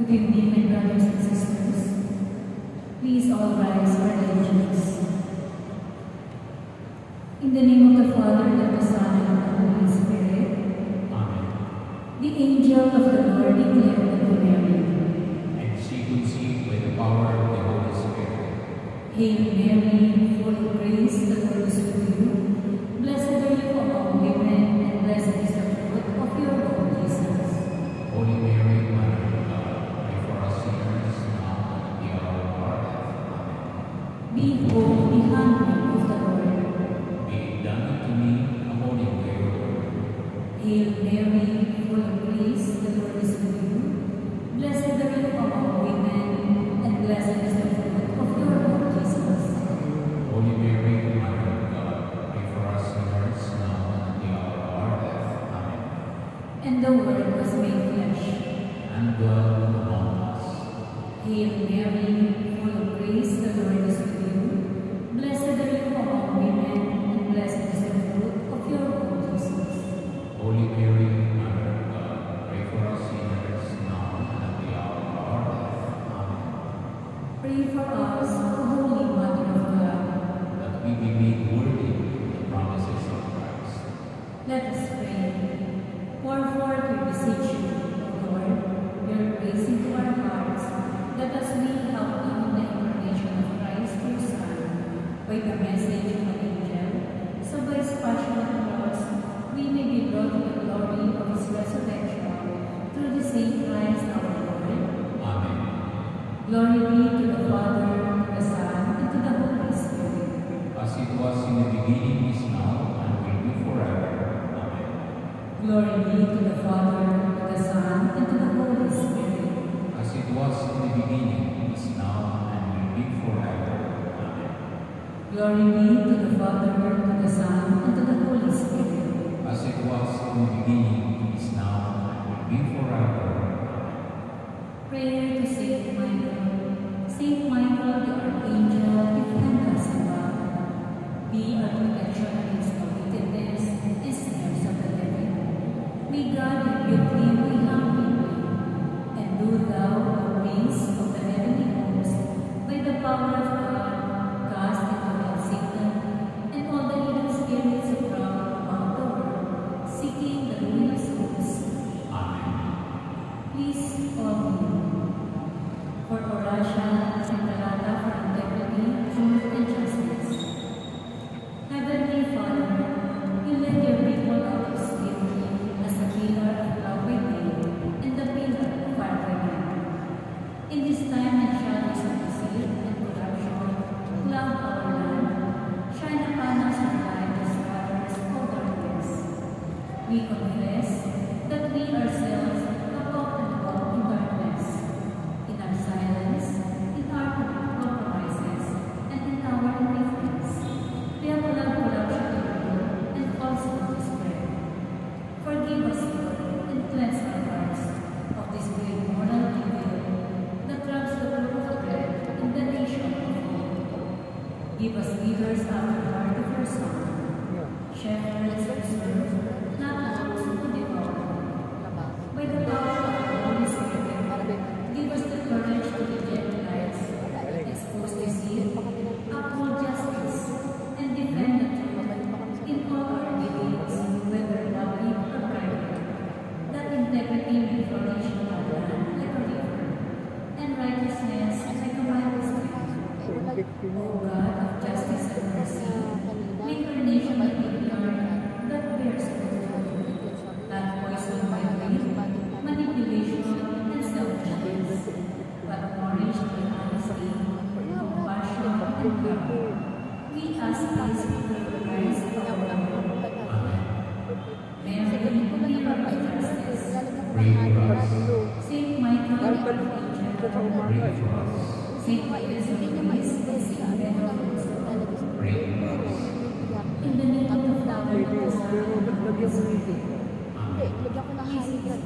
Good evening, my brothers and sisters. Please all rise for allegiance. In the name of the Father, and the Son, and of the Holy Spirit. Amen. The angel of the Lord declared unto Mary, And she conceived by the power of the Holy Spirit. Hail Mary, full of grace, the Lord is with you. Blessed are you among women, and blessed is the fruit of your womb, Jesus. Holy Mary, Mother of God, pray for us sinners, now and at the hour of our death. Amen. Behold the handmaid of the Lord. Be it done unto me according to your word. Hail Mary, full of grace, the Lord is with you. Blessed are you among women, and blessed is the fruit of your womb, Jesus. Holy Mary, Mother of God, pray for us sinners, now and at the hour of our death. Amen. And the Word was made flesh. And dwell among us. Hail Mary, full of grace, the Lord is with you. Blessed are you among women, and blessed is the fruit of your womb, Jesus. Holy Mary, Mother of God, pray for us sinners, now and at the hour of our death. Amen. Pray for us, O Holy Mother of God. That we be made worthy of the promises of Christ. Let us pray. Pour forth, we beseech you, O Lord, your grace into our hearts, that as we help known the incarnation of Christ, your Son, by the message of an angel, so by his passion and cross, we may be brought to the glory of his resurrection, through the same Christ our Lord. Amen. Glory be to the Father, to the Son, and to the Holy Spirit. As it was in the beginning, is now, and will be forever. Amen. Glory be to the Father, to the Son, and to the Holy Spirit. As it was in the beginning, is now, and will be forever. Amen. Glory be to the Father, to the Son, and to the Holy Spirit. As it was in the beginning, is now, and will be forever. Amen. Prayer to Saint Michael. Saint Michael, the Archangel, defend us above. Be our protection against the wickedness and snares of the devil. May God rebuke him, we humbly pray. And do thou, O Prince of the heavenly host, by the power of God, cast into hell Satan and all the evil spirits who prowl about the world, seeking the ruin of souls. Amen. Please all kneel. For Oratio Separata for integrity, truth, and justice. Heavenly Father, you led your people out of slavery as a pillar of love by day and the pillar of fire by night. In this time and shadows of deceit and corruption, cloud our land, shine upon us the light that scatters all darkness. We confess that we ourselves have often walked in darkness, in our silence, in our compromises, and in our indifference. We have allowed corruption to grow and falsehood to spread. Forgive us, Lord, and cleanse our hearts of this great moral evil that robs the loaf of bread in the nation of all. Give us leaders after the heart of your Son, shepherds who serve, not those who devour. By the power of the Holy Spirit, give us the courage to reject lies, expose deceit, uphold justice, and defend the truth in all our dealings, whether public or private, that integrity may flourish in our land like a river, and righteousness like a mighty stream. O God of justice and mercy, make our nation a vineyard that bears good fruit, not poisoned by greed, manipulation, and selfishness, but nourished by honesty, compassion, and love. We ask this through Christ our Lord. Amen. Mary, mirror of justice. Pray for us. Saint Michael, the Archangel. Pray for us. Saint Elizabeth, and Saint Benedict. Pray for us. In the name of the Father, and the Son, and the Holy Spirit. Amen. Lagyan ko ng halikan.